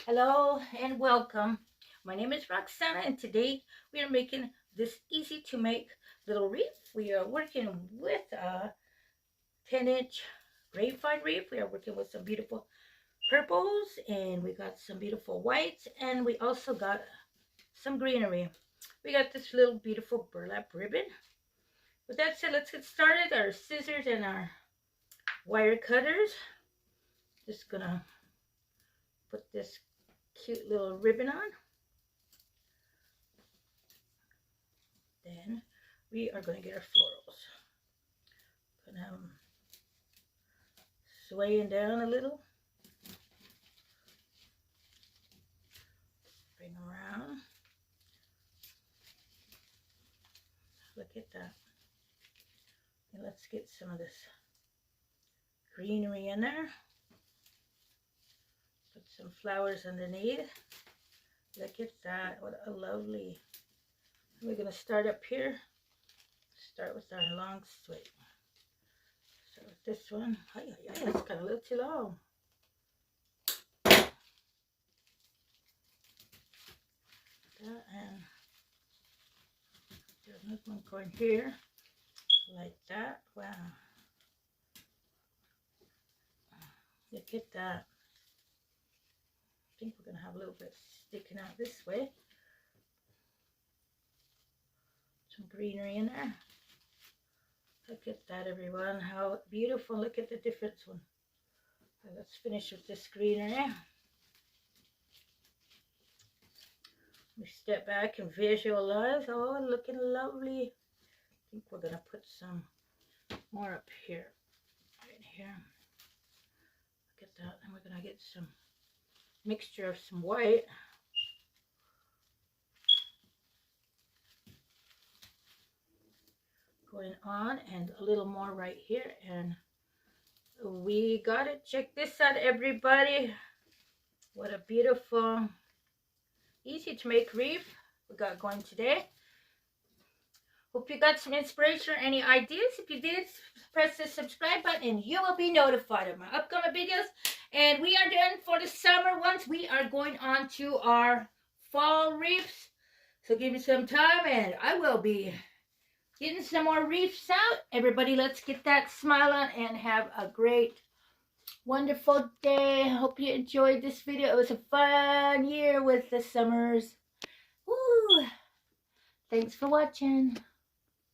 Hello and welcome. My name is Roxana and today we are making this easy to make little wreath. We are working with a 10-inch grapevine wreath. We are working with some beautiful purples and we got some beautiful whites and we also got some greenery. We got this little beautiful burlap ribbon. With that said, let's get started. Our scissors and our wire cutters. Just gonna put this cute little ribbon on. Then we are going to get our florals. Gonna have them swaying down a little. Bring around. Look at that. And let's get some of this greenery in there. Put some flowers underneath. Look at that. What a lovely. We're going to start up here. Start with our long sweep. Start with this one. That's kind of a little too long. That, and there's another one going here. Like that. Wow. Look at that. I think we're going to have a little bit sticking out this way. Some greenery in there. Look at that, everyone. How beautiful. Look at the difference one. Let's finish with this greenery. We step back and visualize. Oh, looking lovely. I think we're going to put some more up here. Right here. Look at that. And we're going to get some mixture of some white. Going on and a little more right here, and we got it. Check this out, everybody. What a beautiful, easy to make wreath we got going today. Hope you got some inspiration or any ideas. If you did, press the subscribe button and you will be notified of my upcoming videos. And we are done for the summer ones. We are going on to our fall wreaths, so give me some time and I will be getting some more wreaths out. Everybody, let's get that smile on and have a great, wonderful day. Hope you enjoyed this video. It was a fun year with the summers. Woo! Thanks for watching.